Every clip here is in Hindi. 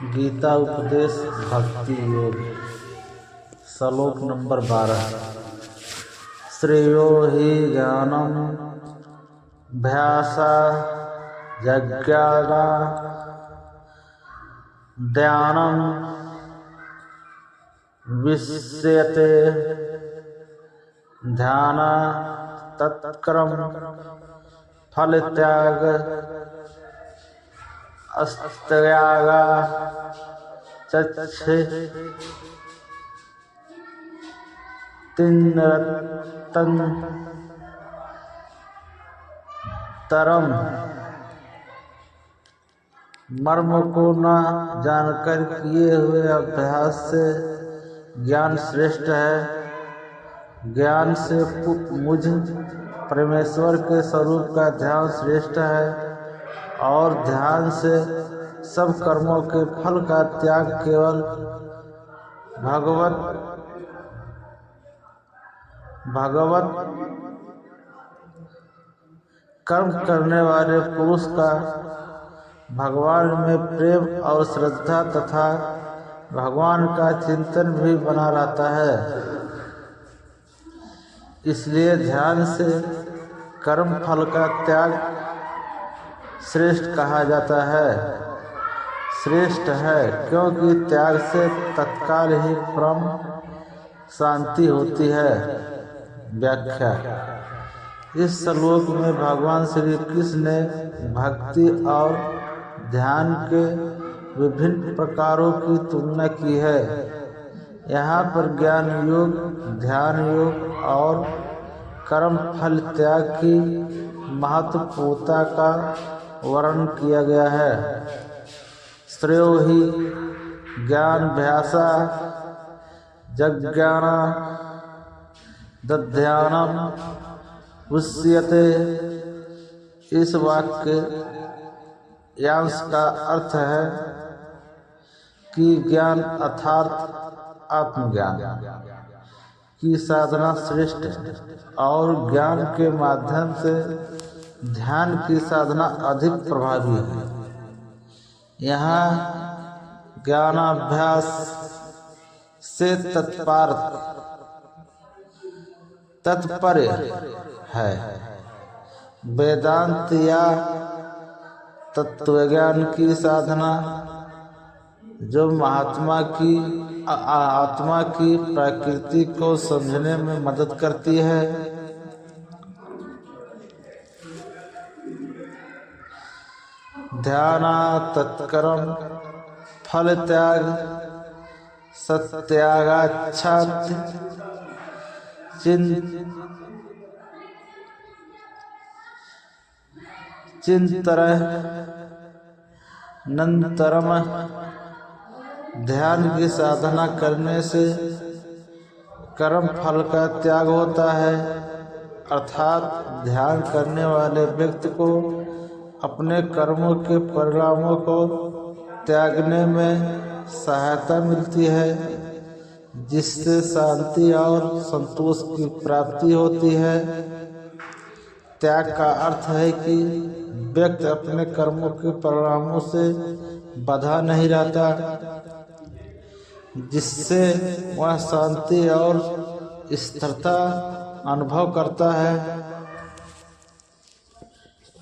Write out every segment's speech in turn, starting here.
गीता उपदेश भक्ति योग श्लोक नंबर 12। श्रेयो हि ज्ञानम भ्यासा यज्ञागा ध्यानम विश्यते ध्यान तत्कर्म फल त्याग अस्त्यागा चक्षे तिन्नरतन तरम। मर्म को न जानकर किए हुए अभ्यास से ज्ञान श्रेष्ठ है। ज्ञान से मुझ परमेश्वर के स्वरूप का ध्यान श्रेष्ठ है और ध्यान से सब कर्मों के फल का त्याग केवल भगवत कर्म करने वाले पुरुष का भगवान में प्रेम और श्रद्धा तथा भगवान का चिंतन भी बना रहता है। इसलिए ध्यान से कर्म फल का त्याग श्रेष्ठ कहा जाता है। श्रेष्ठ है क्योंकि त्याग से तत्काल ही परम शांति होती है। व्याख्या। इस श्लोक में भगवान श्री कृष्ण ने भक्ति और ध्यान के विभिन्न प्रकारों की तुलना की है। यहाँ पर ज्ञान योग, ध्यान योग और कर्म फल त्याग की महत्वपूर्णता का वर्णन किया गया है। श्रेयो हि ज्ञानाभ्यासा यज्ञान दध्यानम उच्यते। इस वाक्य यांश का अर्थ है कि ज्ञान अर्थात आत्मज्ञान की साधना श्रेष्ठ है और ज्ञान के माध्यम से ध्यान की साधना अधिक प्रभावी है। यहाँ ज्ञानाभ्यास से तात्पर्य है वेदांत या तत्वज्ञान की साधना जो आत्मा की प्रकृति को समझने में मदद करती है। ध्यान तत्कर्म फल त्याग सत्यागाच्छा चिंतन नंतरम। ध्यान की साधना करने से कर्म फल का त्याग होता है अर्थात ध्यान करने वाले व्यक्ति को अपने कर्मों के परिणामों को त्यागने में सहायता मिलती है जिससे शांति और संतोष की प्राप्ति होती है। त्याग का अर्थ है कि व्यक्ति अपने कर्मों के परिणामों से बाधा नहीं रहता जिससे वह शांति और स्थिरता अनुभव करता है।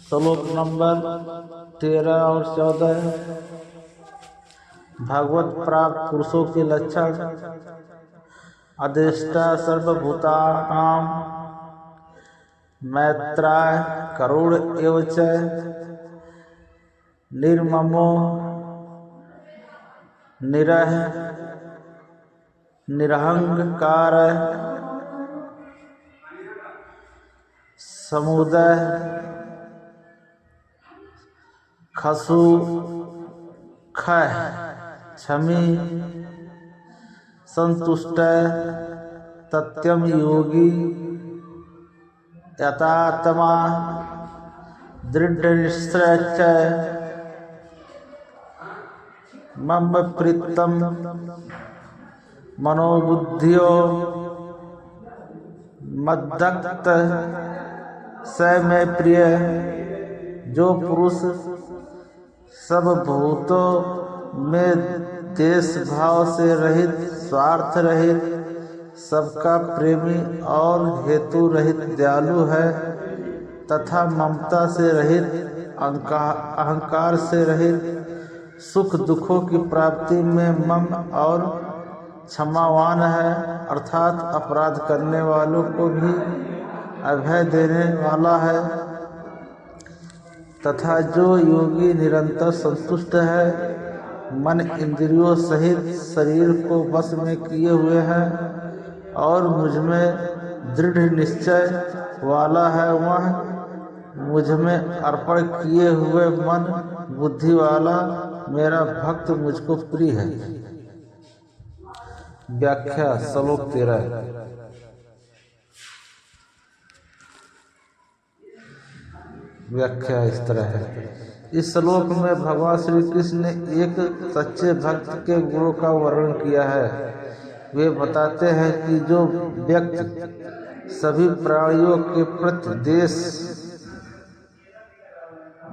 श्लोक नंबर 13 और 14। भागवत प्राप्त पुरुषों के लक्षण। अधिष्ठा सर्वभूतानां मैत्राय करुण एवच निर्ममो निरहंकार समुदय खसु खय क्षमी संतुष्ट तत्यम योगी यतात्मा दृढ़निश्चय मम प्रीतम मनोबुद्धियो मद्दक्त स में प्रिय। जो पुरुष सब भूतों में देश भाव से रहित, स्वार्थ रहित, सबका प्रेमी और हेतु रहित दयालु है तथा ममता से रहित, अहंकार से रहित, सुख दुखों की प्राप्ति में मम और क्षमावान है, अर्थात अपराध करने वालों को भी अभय देने वाला है तथा जो योगी निरंतर संतुष्ट है, मन इंद्रियों सहित शरीर को वश में किए हुए है और मुझमें दृढ़ निश्चय वाला है, वह मुझमें अर्पण किए हुए मन बुद्धि वाला मेरा भक्त मुझको प्रिय है। व्याख्या श्लोक 13। व्याख्या इस तरह है। इस श्लोक में भगवान श्री कृष्ण ने एक सच्चे भक्त के गुणों का वर्णन किया है। वे बताते हैं कि जो व्यक्ति सभी प्राणियों के प्रति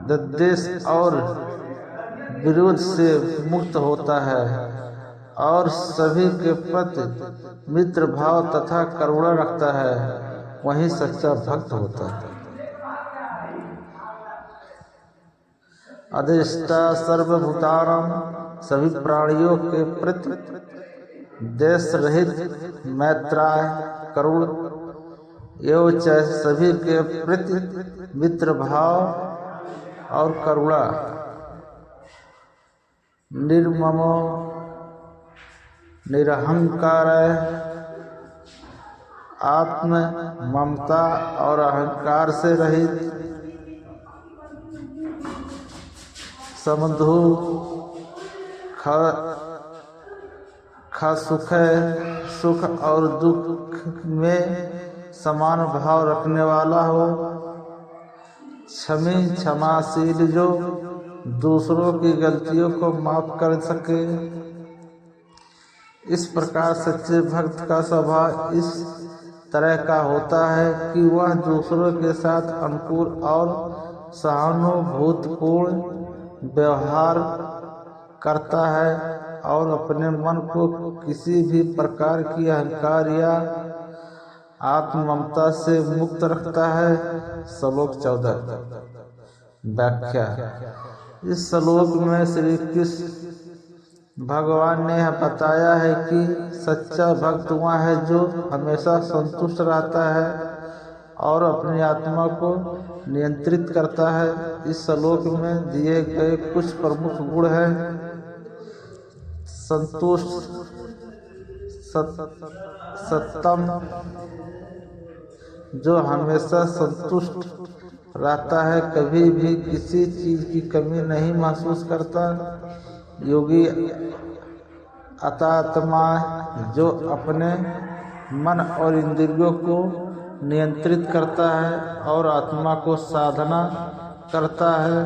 द्वेष और विरोध से मुक्त होता है और सभी के प्रति मित्र भाव तथा करुणा रखता है, वही सच्चा भक्त होता है। अधिष्ठा सर्वभूतानां, सभी प्राणियों के प्रति देश रहित, मैत्राय, करुण एवं सभी के प्रति मित्र भाव और करुणा, निर्ममो निरहंकार, आत्म ममता और अहंकार से रहित, समधु सुख और दुख में समान भाव रखने वाला हो, क्षमाशील, जो दूसरों की गलतियों को माफ कर सके। इस प्रकार सच्चे भक्त का स्वभाव इस तरह का होता है कि वह दूसरों के साथ अनुकूल और सहानुभूतिपूर्ण व्यवहार करता है और अपने मन को किसी भी प्रकार की अहंकार या आत्मममता से मुक्त रखता है। श्लोक 14। व्याख्या। इस श्लोक में श्री कृष्ण भगवान ने बताया है कि सच्चा भक्त वह है जो हमेशा संतुष्ट रहता है और अपनी आत्मा को नियंत्रित करता है। इस श्लोक में दिए गए कुछ प्रमुख गुण हैं। संतुष्ट, सत्तम, जो हमेशा संतुष्ट रहता है, कभी भी किसी चीज की कमी नहीं महसूस करता। योगी अतात्मा, जो अपने मन और इंद्रियों को नियंत्रित करता है और आत्मा को साधना करता है।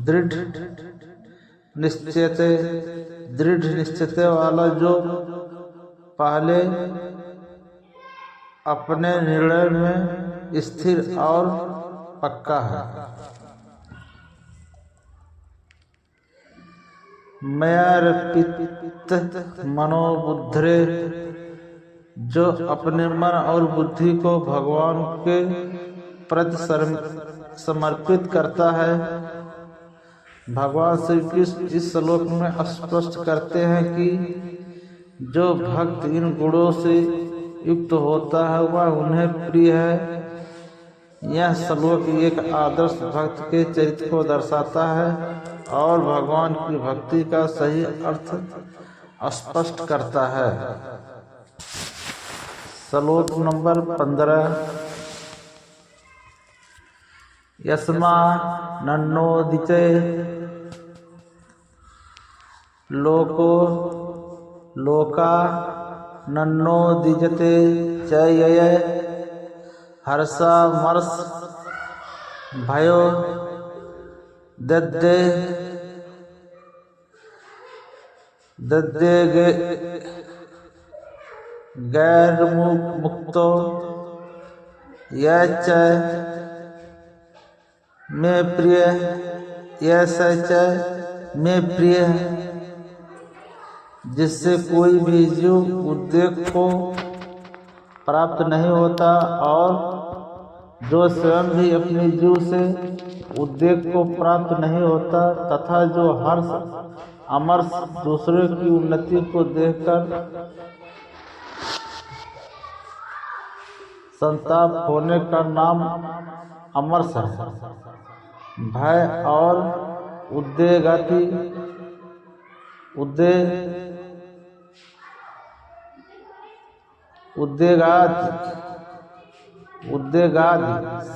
दृढ़ निश्चय वाला, जो पहले अपने निर्णय में स्थिर और पक्का है। मयार्पित मनोबुद्धरे, जो अपने मन और बुद्धि को भगवान के प्रति समर्पित करता है। भगवान श्री कृष्ण इस श्लोक में स्पष्ट करते हैं कि जो भक्त इन गुणों से युक्त होता है वह उन्हें प्रिय है। यह श्लोक एक आदर्श भक्त के चरित्र को दर्शाता है और भगवान की भक्ति का सही अर्थ स्पष्ट करता है। श्लोक नंबर 15। यस्मा नन्नोदिते लोका नन्नोदिजते च यय हर्षमर्ष भयो दद्दे गैर मुक्तो यह च में प्रिय यह च में प्रिय है, जिससे कोई भी जीव उद्वेग को प्राप्त नहीं होता और जो स्वयं भी अपने जीव से उद्वेग को प्राप्त नहीं होता तथा जो हर्ष अमर्ष दूसरे की उन्नति को देखकर संताप होने का नाम अमर्ष है। भय और उद्वेगाद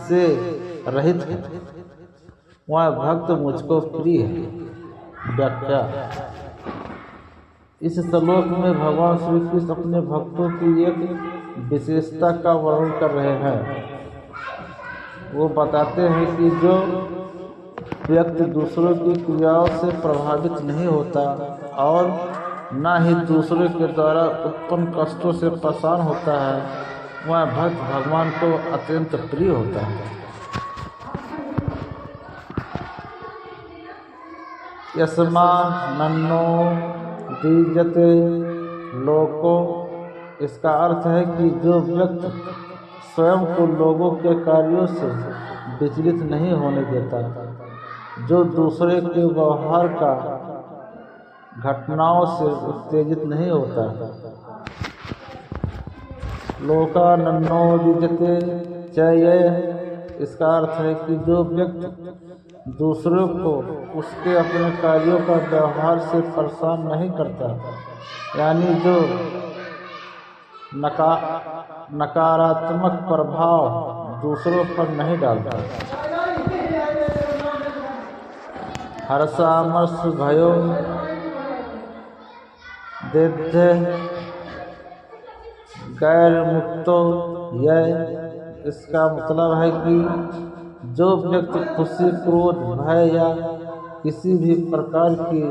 से रहित है, वह भक्त मुझको प्रिय है। व्याख्या। इस श्लोक में भगवान श्री कृष्ण अपने भक्तों की एक विशेषता का वर्णन कर रहे हैं। वो बताते हैं कि जो व्यक्ति दूसरों की क्रियाओं से प्रभावित नहीं होता और न ही दूसरों के द्वारा उत्पन्न कष्टों से परेशान होता है, वह भक्त भगवान को अत्यंत प्रिय होता है। यस्मा नन्नो दीजते लोको, इसका अर्थ है कि जो व्यक्ति स्वयं को लोगों के कार्यों से विचलित नहीं होने देता, जो दूसरे के व्यवहार का घटनाओं से उत्तेजित नहीं होता। लोकानन्नो दीजते चये, इसका अर्थ है कि जो व्यक्ति दूसरों को उसके अपने कार्यों का व्यवहार से परेशान नहीं करता, यानी जो नकारात्मक प्रभाव दूसरों पर नहीं डालता। हर्षामर्ष भयो देध्य गैर मुक्तो यह, इसका मतलब है कि जो व्यक्ति खुशी, क्रोध, भय या किसी भी प्रकार की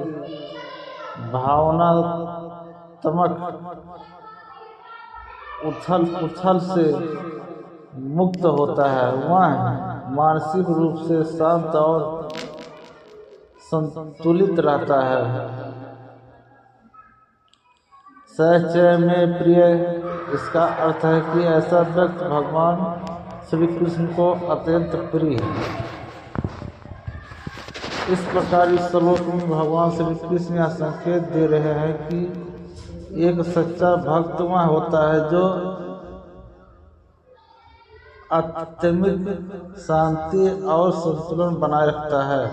भावनात्मक उछल से मुक्त होता है, वह मानसिक रूप से शांत और संतुलित रहता है। सहचय में प्रिय, इसका अर्थ है कि ऐसा व्यक्ति भगवान श्री कृष्ण को अत्यंत प्रिय है। इस प्रकार इस श्लोक में भगवान श्री कृष्ण यह संकेत दे रहे हैं कि एक सच्चा भक्त वह होता है जो आत्मिक शांति और संतुलन बनाए रखता है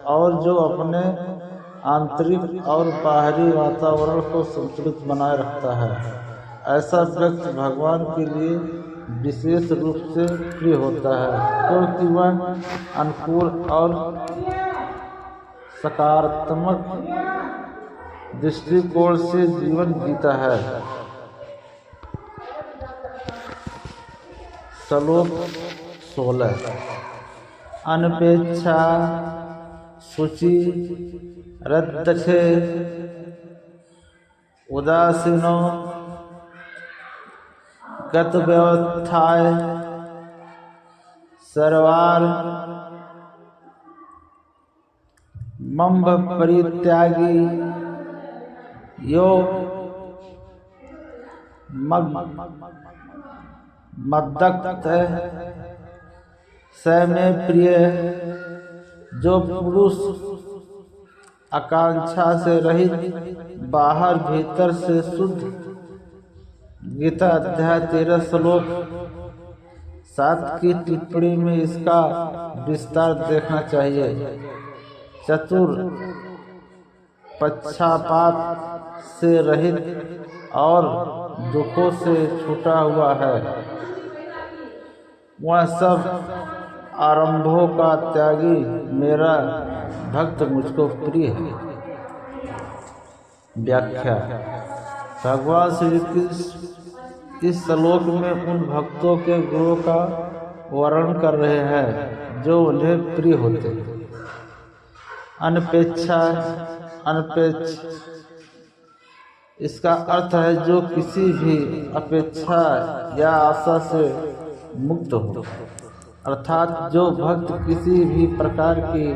और जो अपने आंतरिक और बाहरी वातावरण को संतुलित बनाए रखता है। ऐसा व्यक्ति भगवान के लिए विशेष रूप से प्रिय होता है, क्योंकि वह अनुकूल और सकारात्मक दृष्टिकोण से जीवन जीता है। श्लोक 16। अनपेक्षा शुचि रद्दछे उदासीनो गत व्यवस्थाय सर्वार मम्ब परित्यागी यो मद्दक्त स में प्रिय, जो पुरुष आकांक्षा से रहित, बाहर भीतर से शुद्ध। गीता अध्याय 13 श्लोक 7 की टिप्पणी में इसका विस्तार देखना चाहिए। चतुर, पक्षपात से रहित और दुखों से छूटा हुआ है, वह सब आरंभों का त्यागी मेरा भक्त मुझको प्रिय है। व्याख्या। भगवान श्री कृष्ण इस श्लोक में उन भक्तों के गुणों का वर्णन कर रहे हैं जो उन्हें प्रिय होते हैं। अनपेक्ष, इसका अर्थ है जो किसी भी अपेक्षा या आशा से मुक्त हो, अर्थात जो भक्त किसी भी प्रकार की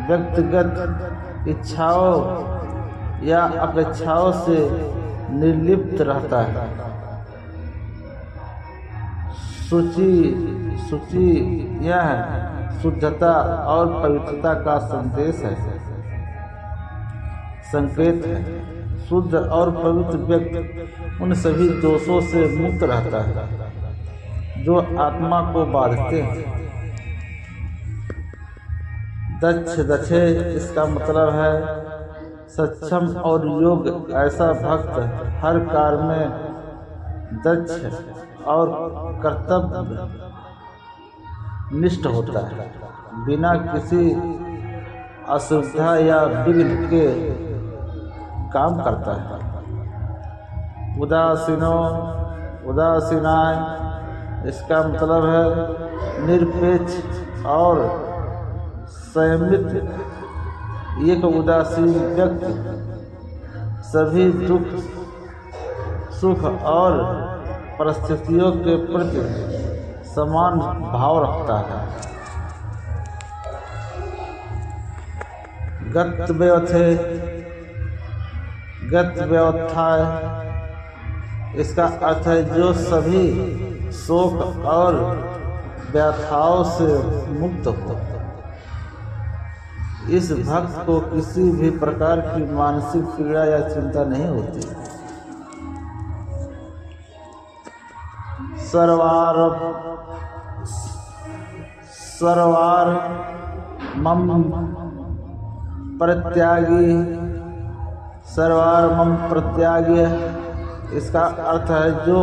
व्यक्तिगत इच्छाओं या अपेक्षाओं से निर्लिप्त रहता है। शुचि यह शुद्धता और पवित्रता का संकेत है। शुद्ध और पवित्र व्यक्ति उन सभी दोषों से मुक्त रहता है जो आत्मा को बांधते हैं। दक्षे इसका मतलब है सक्षम और योग्य। ऐसा भक्त हर कार्य में दक्ष और कर्तव्य निष्ठ होता है, बिना किसी असुविधा या विघ्न के काम करता है। उदासीनाय इसका मतलब है निरपेक्ष और संयमित। एक उदासीन व्यक्ति सभी दुख सुख और परिस्थितियों के प्रति समान भाव रखता है। गत व्यवथाय इसका अर्थ है जो सभी शोक और व्यथाओं से मुक्त हो। इस भक्त को किसी भी प्रकार की मानसिक पीड़ा या चिंता नहीं होती। सर्वार मम प्रत्यागी इसका अर्थ है जो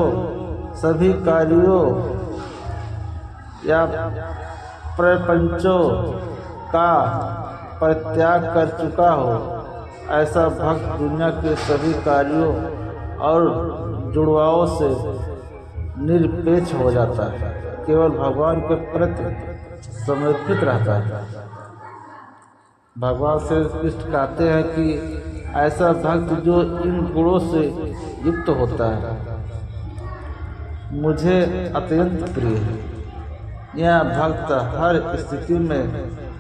सभी कार्यों या प्रपंचों का परित्याग कर चुका हो। ऐसा भक्त दुनिया के सभी कार्यों और जुड़वाओं से निरपेक्ष हो जाता है, केवल भगवान के प्रति समर्पित रहता है। भगवान से कृष्ण कहते हैं कि ऐसा भक्त जो इन गुणों से युक्त होता है मुझे अत्यंत प्रिय है। यह भक्त हर स्थिति में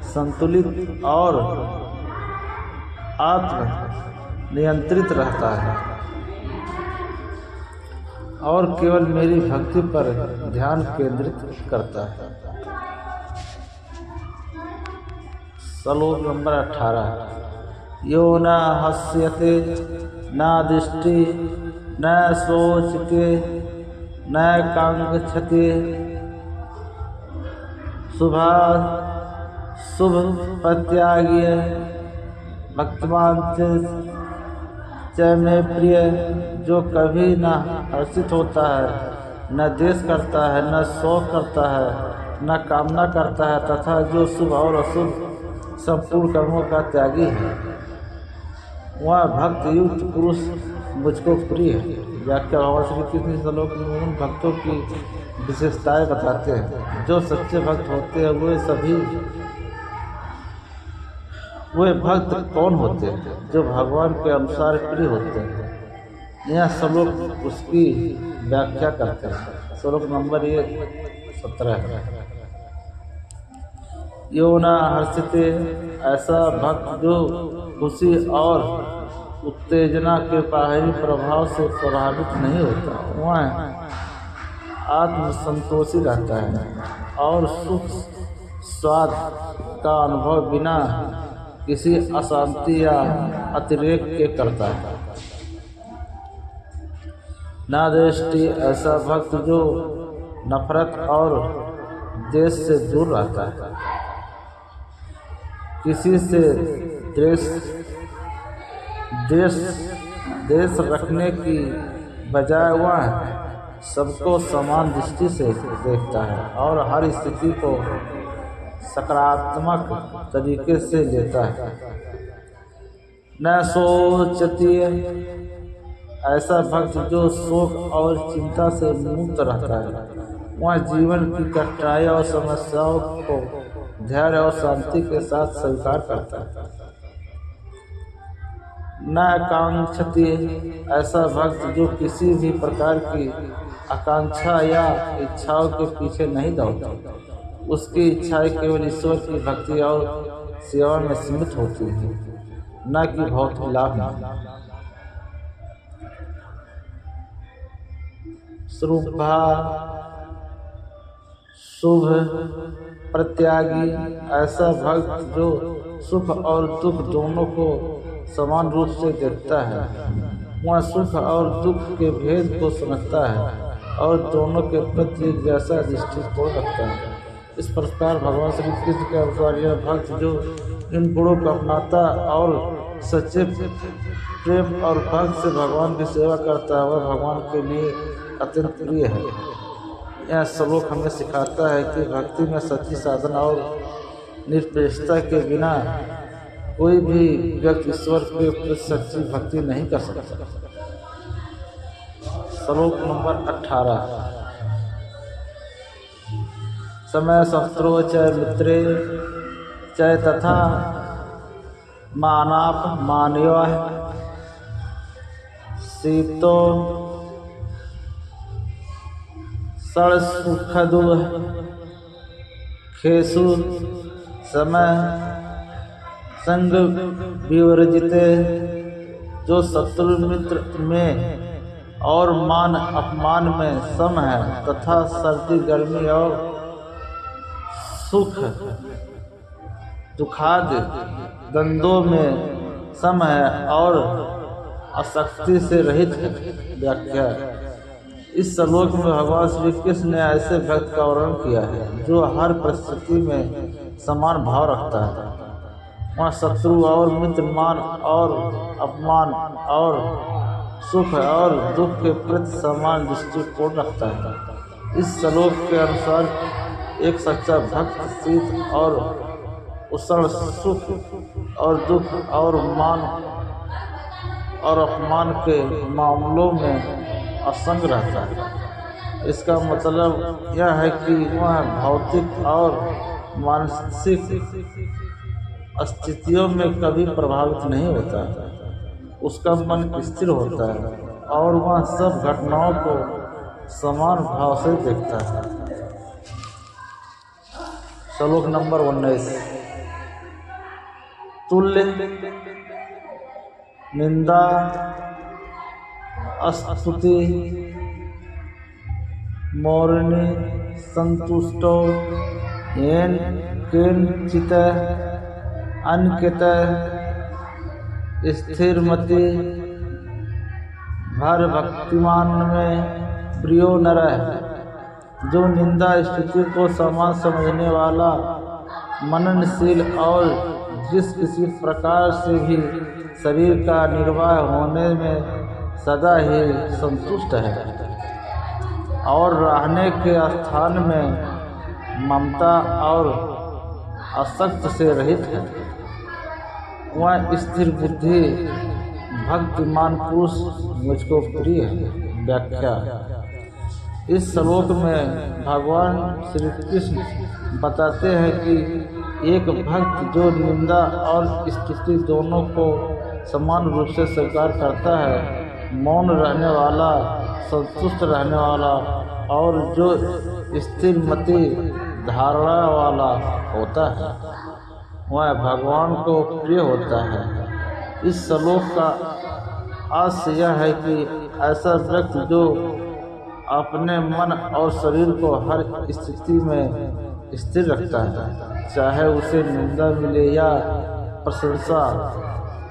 संतुलित और आत्म नियंत्रित रहता है और केवल मेरी भक्ति पर ध्यान केंद्रित करता है। श्लोक नंबर 18। यो न हस्यते न दृष्टि न शोचते न कांक्षते शुभ प्रत्यागी भक्तमान च में प्रिय, जो कभी न हर्षित होता है न द्वेष करता है न शोक करता है न कामना करता है तथा जो शुभ और अशुभ संपूर्ण कर्मों का त्यागी है, वह भक्त युक्त पुरुष मुझको प्रिय है। व्याख्या भगवान श्री कृष्ण श्लोक में उन भक्तों की विशेषताएं बताते हैं। जो सच्चे भक्त होते हैं वे भक्त कौन होते हैं? जो भगवान के अनुसार प्रिय होते हैं। यह श्लोक उसकी व्याख्या करते हैं। श्लोक नंबर 17। यो न हर्षते ऐसा भक्त जो खुशी और उत्तेजना के बाहरी प्रभाव से प्रभावित नहीं होता, वह आत्मसंतोषी रहता है और सुख स्वाद का अनुभव बिना किसी अशांति या अतिरेक के करता है। न दृष्टि ऐसा भक्त जो नफरत और द्वेष से दूर रहता है। किसी से द्वेष रखने की बजाय वह सबको समान दृष्टि से देखता है और हर स्थिति को सकारात्मक तरीके से लेता है। न सोचती ऐसा भक्त जो शोक और चिंता से मुक्त रहता है, वह जीवन की कठिनाई और समस्याओं को धैर्य और शांति के साथ स्वीकार करता है। न कांक्षति ऐसा भक्त जो किसी भी प्रकार की आकांक्षा या इच्छाओं के पीछे नहीं दौड़ता। उसकी इच्छाएं केवल ईश्वर की भक्ति और सेवा में सीमित होती हैं। न कि भौतिक लाभ में। शुभा शुभ प्रत्यागी ऐसा भक्त जो सुख और दुख दोनों को समान रूप से देखता है, वह सुख और दुख के भेद को समझता है और दोनों के प्रति एक जैसा दृष्टिकोण रखता है। इस प्रकार भगवान श्री कृष्ण के अनुसार यह भक्त जो इन गुणों को अपनाता और सच्चे प्रेम और भक्त से भगवान की सेवा करता है, वह भगवान के लिए अत्यंत प्रिय है। यह श्लोक हमें सिखाता है कि भक्ति में सच्ची साधना और निरपेक्षता के बिना कोई भी व्यक्ति ईश्वर के प्रति सच्ची भक्ति नहीं कर सकता। श्लोक नंबर 18। समय शत्रु च मित्रे च तथा मानाप मान्यो शीतो षड सुखदु खेसु समय संग विवर्जिते। जो शत्रु मित्र में और मान अपमान में सम है तथा सर्दी गर्मी और सुख दुखादि द्वंद्वों में सम है और आसक्ति से रहित है। व्याख्या। इस श्लोक में भगवान श्री कृष्ण ने ऐसे भक्त का वर्णन किया है जो हर परिस्थिति में समान भाव रखता है। वह शत्रु और मित्र, मान और अपमान और सुख और दुख के प्रति समान दृष्टिकोण रखता है। इस श्लोक के अनुसार एक सच्चा भक्त शीत और उष्ण, सुख और दुख और मान और अपमान के मामलों में असंग रहता है। इसका मतलब यह है कि वह भौतिक और मानसिक स्थितियों में कभी प्रभावित नहीं होता। उसका मन स्थिर होता है और वह सब घटनाओं को समान भाव से देखता है। श्लोक नंबर 19। तुल्य निंदा स्तुति मौर्णी संतुष्टो येन केनचित् अनकित स्थिरमति भर भक्तिमान में प्रियो नर है। जो निंदा स्तुति को समान समझने वाला, मननशील और जिस किसी प्रकार से भी शरीर का निर्वाह होने में सदा ही संतुष्ट है और रहने के स्थान में ममता और आसक्त से रहित है, वह स्थिर बुद्धि भक्तिमान पुरुष मुझको प्रिय है। व्याख्या। इस श्लोक में भगवान श्री कृष्ण बताते हैं कि एक भक्त जो निंदा और स्तुति दोनों को समान रूप से स्वीकार करता है, मौन रहने वाला, संतुष्ट रहने वाला और जो स्थिर मति धारणा वाला होता है, वह भगवान को प्रिय होता है। इस श्लोक का आशय यह है कि ऐसा व्यक्ति जो अपने मन और शरीर को हर स्थिति में स्थिर रखता है, चाहे उसे निंदा मिले या प्रशंसा,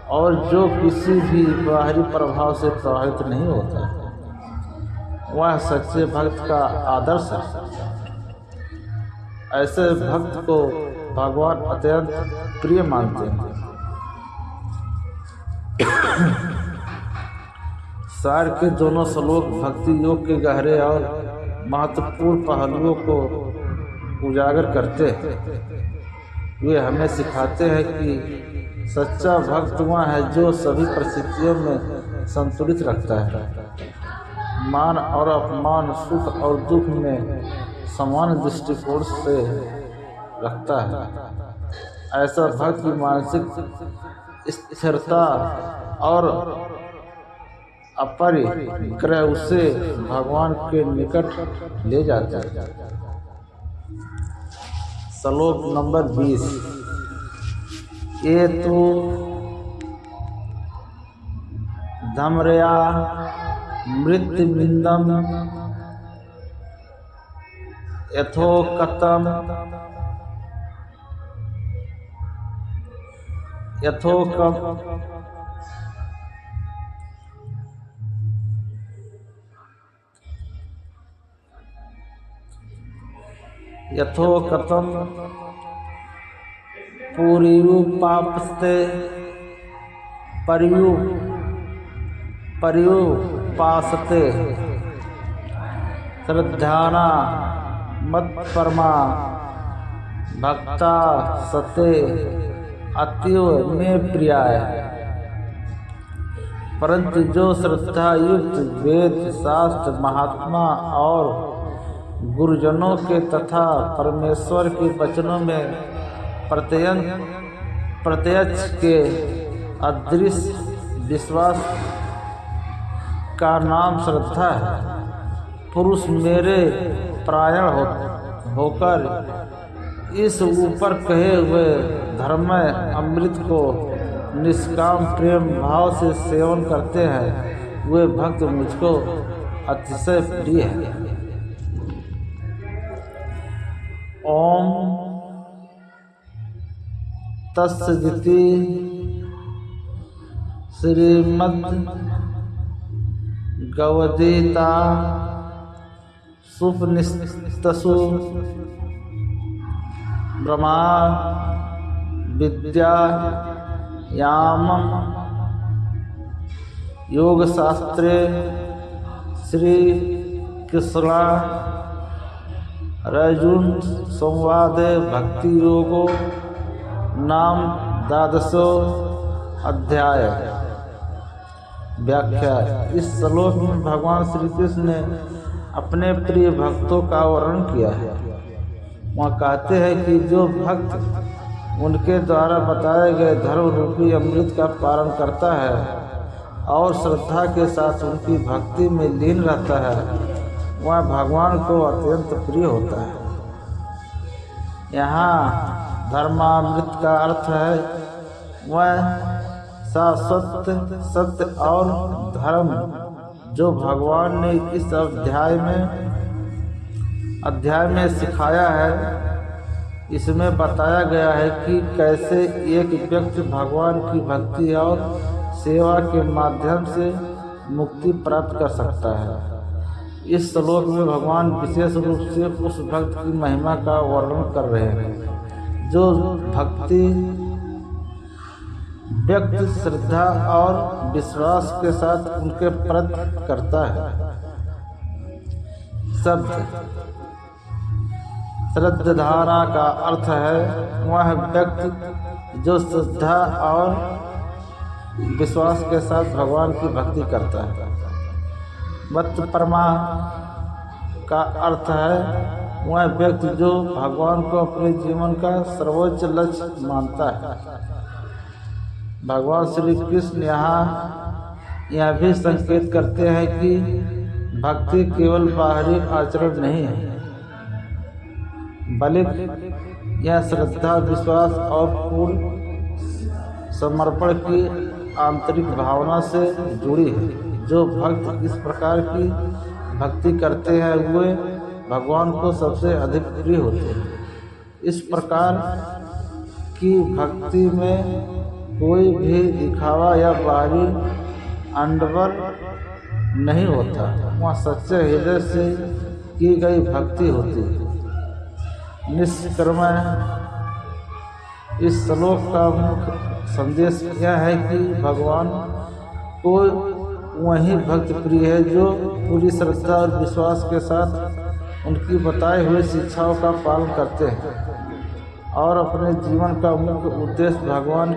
और जो किसी भी बाहरी प्रभाव से प्रभावित नहीं होता, वह सच्चे भक्त का आदर्श है। ऐसे भक्त को भगवान अत्यंत प्रिय मानते हैं। सार के दोनों श्लोक भक्ति योग के गहरे और महत्वपूर्ण पहलुओं को उजागर करते हैं। वे हमें सिखाते हैं कि सच्चा भक्त वह है जो सभी परिस्थितियों में संतुलित रखता है, मान और अपमान, सुख और दुख में समान दृष्टिकोण से रखता है। ऐसा भक्त मानसिक स्थिरता और अपरिग्रह उसे भगवान के निकट ले जाता है। श्लोक नंबर 20। ये तो धमरया मृत्युमिन्दं यथोक्तं पूर्युपापस्ते पर्युपासते श्रद्धाना मत्परमा भक्ता सते अतीव में प्रियाय। परंतु जो श्रद्धा युक्त वेद शास्त्र महात्मा और गुरुजनों के तथा परमेश्वर के वचनों में प्रत्यक्ष के अदृश्य विश्वास का नाम श्रद्धा है, पुरुष मेरे परायण होकर इस ऊपर कहे हुए धर्ममय अमृत को निष्काम प्रेम भाव से सेवन करते हैं, वे भक्त मुझको अतिशय प्रिय है। ओम तत्सदिति श्रीमद्भगवद्गीता सुपनिषत्सु ब्रह्मा विद्यायां योगशास्त्रे श्रीकृष्णार्जुन संवादे भक्ति योगो नाम 12 अध्याय। व्याख्या। इस श्लोक में भगवान श्री कृष्ण ने अपने प्रिय भक्तों का वर्णन किया है। वह कहते हैं कि जो भक्त उनके द्वारा बताए गए धर्म रूपी अमृत का पालन करता है और श्रद्धा के साथ उनकी भक्ति में लीन रहता है, वह भगवान को अत्यंत प्रिय होता है। यहाँ धर्मामृत का अर्थ है वह शाश्वत सत्य और धर्म जो भगवान ने इस अध्याय में सिखाया है। इसमें बताया गया है कि कैसे एक व्यक्ति भगवान की भक्ति और सेवा के माध्यम से मुक्ति प्राप्त कर सकता है। इस श्लोक में भगवान विशेष रूप से उस भक्त की महिमा का वर्णन कर रहे हैं जो भक्ति व्यक्ति श्रद्धा और विश्वास के साथ उनके प्रति करता है। शब्द श्रद्धाना का अर्थ है वह व्यक्ति जो श्रद्धा और विश्वास के साथ भगवान की भक्ति करता है। मत्परमा का अर्थ है वह व्यक्ति जो भगवान को अपने जीवन का सर्वोच्च लक्ष्य मानता है। भगवान श्री कृष्ण यहाँ यह भी संकेत करते हैं कि भक्ति केवल बाहरी आचरण नहीं है, बल्कि यह श्रद्धा विश्वास और पूर्ण समर्पण की आंतरिक भावना से जुड़ी है। जो भक्त इस प्रकार की भक्ति करते हैं वे भगवान को सबसे अधिक प्रिय होते हैं। इस प्रकार की भक्ति में कोई भी दिखावा या बाहरी आडंबर नहीं होता, वह सच्चे हृदय से की गई भक्ति होती है। निष्कर्मण इस श्लोक का मुख्य संदेश यह है कि भगवान को वही भक्त प्रिय है जो पूरी श्रद्धा और विश्वास के साथ उनकी बताई हुई शिक्षाओं का पालन करते हैं और अपने जीवन का मुख्य उद्देश्य भगवान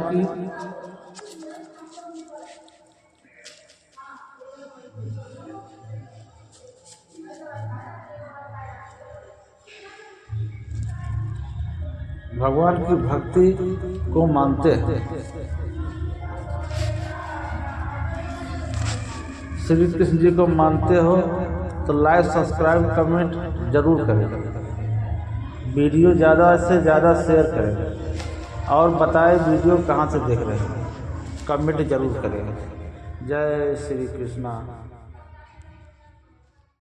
की भक्ति को मानते हैं। श्री कृष्ण जी को मानते हो तो लाइक सब्सक्राइब कमेंट जरूर करें, वीडियो ज़्यादा से ज़्यादा शेयर करें और बताएं वीडियो कहाँ से देख रहे हैं, कमेंट जरूर करें। जय श्री कृष्णा।